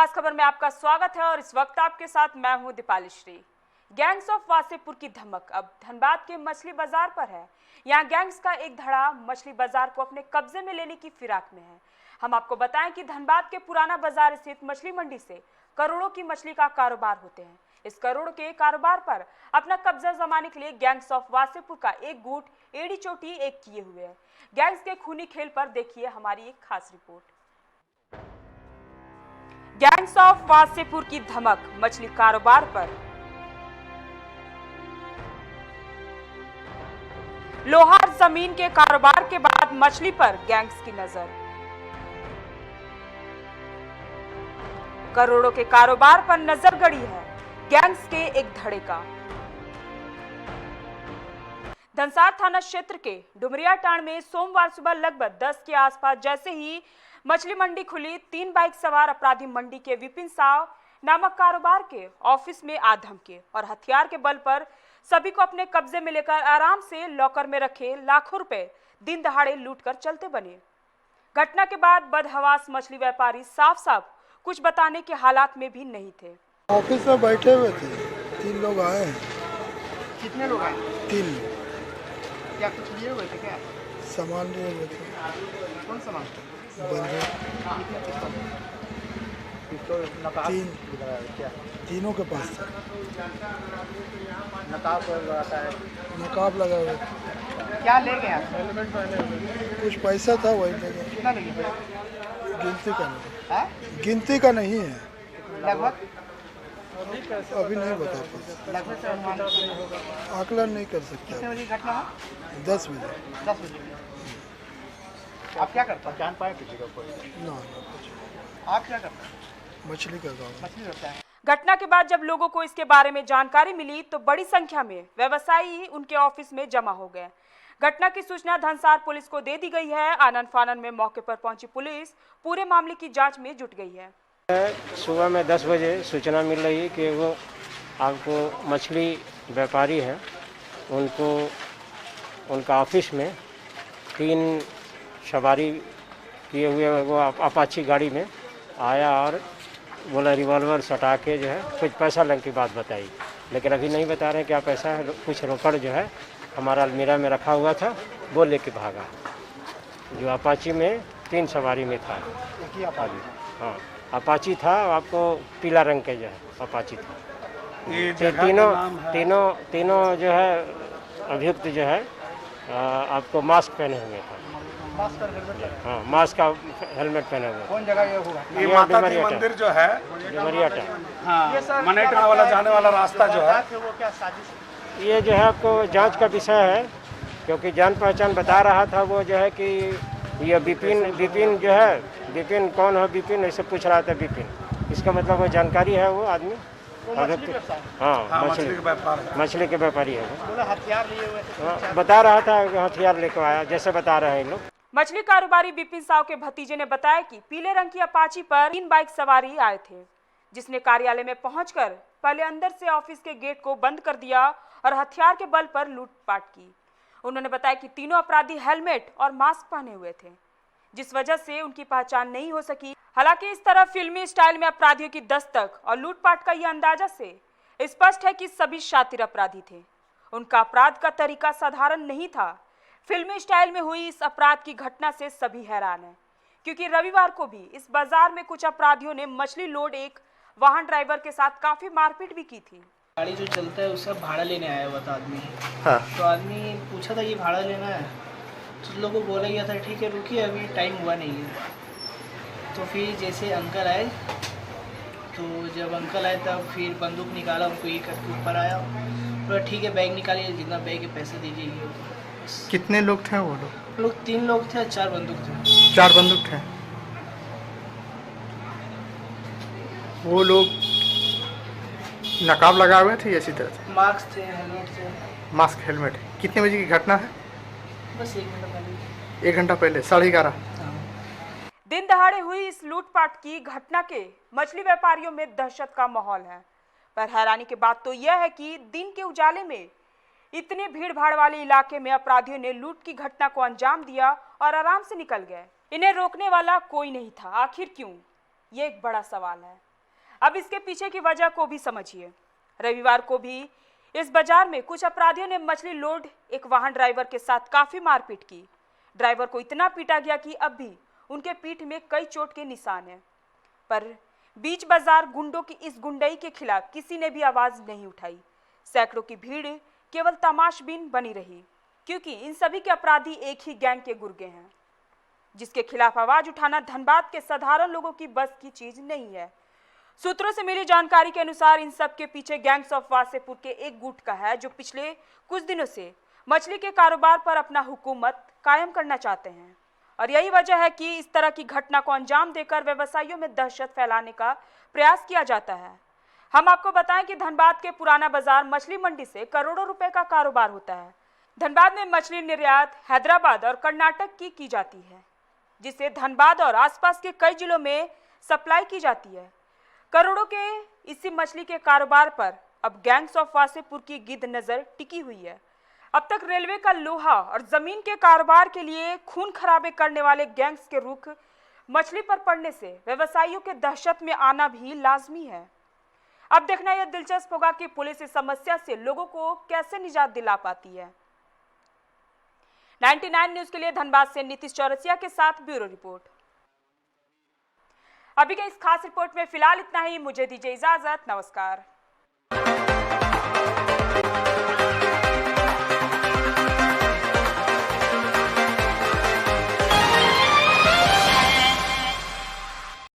खास खबर में आपका स्वागत है और इस वक्त आपके साथ मैं हूं दीपाली श्री। गैंग्स ऑफ वासेपुर की धमक अब धनबाद के मछली बाजार पर है। यहां गैंग्स का एक धड़ा मछली बाजार को अपने कब्जे में लेने की फिराक में है। हम आपको बताएं कि धनबाद के पुराना बाजार स्थित मछली मंडी से करोड़ों की मछली का कारोबार होते हैं। इस करोड़ के कारोबार पर अपना कब्जा जमाने के लिए गैंग्स ऑफ वासेपुर का एक गुट एड़ी चोटी एक किए हुए है। गैंग्स के खूनी खेल पर देखिए हमारी एक खास रिपोर्ट। गैंग्स ऑफ वासेपुर की धमक मछली कारोबार पर। लोहार जमीन के कारोबार के बाद मछली पर गैंग्स की नजर। करोड़ों के कारोबार पर नजर गड़ी है गैंग्स के एक धड़े का। धनसार थाना क्षेत्र के डुमरियाटांड में सोमवार सुबह लगभग 10 के आसपास जैसे ही मछली मंडी खुली, 3 बाइक सवार अपराधी मंडी के विपिन साव नामक कारोबार के ऑफिस में आ धमके और हथियार के बल पर सभी को अपने कब्जे में लेकर आराम से लॉकर में रखे लाखों रुपए दिन दहाड़े लूटकर चलते बने। घटना के बाद बदहवास मछली व्यापारी साफ साफ कुछ बताने के हालात में भी नहीं थे। ऑफिस में बैठे हुए थे, 3 लोग आए हैं। कितने लोग आए? 3। क्या कुछ लिए हुए थे क्या? सामान लिए हुए थे। कौन सामान? तीनों के पास था। नकाब लगा हुआ था। क्या ले गए आप? कुछ पैसा था वही ले गए। कितना लगे? गिनती का नहीं है। लगभग अभी नहीं बता पाते। लगभग आकलन नहीं कर सकते। कितने बजे घटना है? 10 बजे। 10 बजे। आप क्या करते हैं? जान पाए किसी का कोई? ना आप क्या करते हैं? मछली का काम। मछली होता है। घटना के बाद जब लोगों को इसके बारे में जानकारी मिली तो बड़ी संख्या में व्यवसायी उनके ऑफिस में जमा हो गए। घटना की सूचना धनसार पुलिस को दे दी गई है। आनन फानन में मौके पर पहुंची पुलिस पूरे मामले की जांच में जुट गई है। सुबह में 10 बजे सूचना मिल रही है कि वो आपको मछली व्यापारी है, उनका ऑफिस में 3 सवारी किए हुए वो अपाची गाड़ी में आया और बोला रिवॉल्वर सटा के जो है कुछ पैसा लेने की बात बताई, लेकिन अभी नहीं बता रहे क्या पैसा है। कुछ रोकड़ जो है हमारा अलमीरा में रखा हुआ था वो लेके भागा। जो अपाची में 3 सवारी में था। हाँ, अपाची था, आपको पीला रंग के जो है अपाची था। तीनों जो है अभियुक्त जो है आपको मास्क पहने हुए था। हाँ, मास्क का हेलमेट पहने हुए। कौन जगह ये हुआ? ये माता जी मंदिर जो है डुमरियाटांड, हाँ, मनेटा वाला जाने वाला रास्ता जो है, वो क्या साजिश? ये जो है आपको जांच का विषय है, क्योंकि जान पहचान बता रहा था वो जो है कि ये विपिन जो है, विपिन कौन है विपिन, ऐसे पूछ रहा था विपिन। इसका मतलब वो जानकारी है वो आदमी। हाँ, मछली के व्यापारी है वो। हथियार लिए हुए थे? बता रहा था हथियार लेकर आया, जैसे बता रहे हैं लोग। मछली कारोबारी विपिन साव के भतीजे ने बताया कि पीले रंग की अपाची पर 3 बाइक सवारी आए थे, जिसने कार्यालय में पहुंचकर पहले अंदर से ऑफिस के गेट को बंद कर दिया और हथियार के बल पर लूटपाट की। उन्होंने बताया कि तीनों अपराधी हेलमेट और मास्क पहने हुए थे, जिस वजह से उनकी पहचान नहीं हो सकी। हालांकि इस तरह फिल्मी स्टाइल में अपराधियों की दस्तक और लूटपाट का यह अंदाजा से स्पष्ट है कि सभी शातिर अपराधी थे। उनका अपराध का तरीका साधारण नहीं था। फिल्मी स्टाइल में हुई इस अपराध की घटना से सभी हैरान हैं, क्योंकि रविवार को भी इस बाजार में कुछ अपराधियों ने मछली लोड एक वाहन ड्राइवर के साथ काफी मारपीट भी की थी। गाड़ी जो चलता है उसका भाड़ा लेने आया हुआ था आदमी। हाँ। तो आदमी पूछा था ये भाड़ा लेना है, तो लोगों को बोला गया था ठीक है रुकिए अभी टाइम हुआ नहीं है। तो फिर जैसे अंकल आए, तो जब अंकल आए तब फिर बंदूक निकाला, उनको ये करके ऊपर आया, तो ठीक है बैग निकालिए, जितना बैग है पैसे दीजिए। कितने लोग थे वो लोग? 3 लोग थे, 4 बंदूक थे। 4 बंदूक थे। वो लोग नकाब लगाए हुए थे इसी तरह से? मास्क थे, हेलमेट थे। Mask helmet. कितने बजे की घटना है? बस 1 घंटा पहले। 1 घंटा पहले, 11:30। दिन दहाड़े हुई इस लूटपाट की घटना के मछली व्यापारियों में दहशत का माहौल है। पर हैरानी की बात तो यह है कि दिन के उजाले में इतने भीड़ भाड़ वाले इलाके में अपराधियों ने लूट की घटना को अंजाम दिया और आराम से निकल गए। इन्हें रोकने वाला कोई नहीं था। आखिर क्यों? ये एक बड़ा सवाल है। अब इसके पीछे की वजह को भी समझिए। रविवार को भी इस बाजार में कुछ अपराधियों ने मछली लोड एक वाहन ड्राइवर के साथ काफी मारपीट की। ड्राइवर को इतना पीटा गया कि अब भी उनके पीठ में कई चोट के निशान हैं। पर बीच बाजार गुंडों की इस गुंडई के खिलाफ किसी ने भी आवाज नहीं उठाई। सैकड़ों की भीड़ केवल तमाशबीन बनी रही, क्योंकि इन सभी के अपराधी एक ही गैंग के गुर्गे हैं, जिसके खिलाफ आवाज उठाना धनबाद के साधारण लोगों की बस की चीज नहीं है। सूत्रों से मिली जानकारी के अनुसार इन सब के पीछे गैंग्स ऑफ वासेपुर के एक गुट का है, जो पिछले कुछ दिनों से मछली के कारोबार पर अपना हुकूमत कायम करना चाहते हैं। और यही वजह है कि इस तरह की घटना को अंजाम देकर व्यवसायियों में दहशत फैलाने का प्रयास किया जाता है। हम आपको बताएं कि धनबाद के पुराना बाजार मछली मंडी से करोड़ों रुपए का कारोबार होता है। धनबाद में मछली निर्यात हैदराबाद और कर्नाटक की जाती है, जिसे धनबाद और आसपास के कई जिलों में सप्लाई की जाती है। करोड़ों के इसी मछली के कारोबार पर अब गैंग्स ऑफ वासेपुर की गिद्ध नजर टिकी हुई है। अब तक रेलवे का लोहा और जमीन के कारोबार के लिए खून खराबे करने वाले गैंग्स के रुख मछली पर पड़ने से व्यवसायियों के दहशत में आना भी लाजमी है। अब देखना यह दिलचस्प होगा कि पुलिस इस समस्या से लोगों को कैसे निजात दिला पाती है। 99 न्यूज के लिए धनबाद से नीतीश चौरसिया के साथ ब्यूरो रिपोर्ट। अभी के इस खास रिपोर्ट में फिलहाल इतना ही। मुझे दीजिए इजाजत। नमस्कार।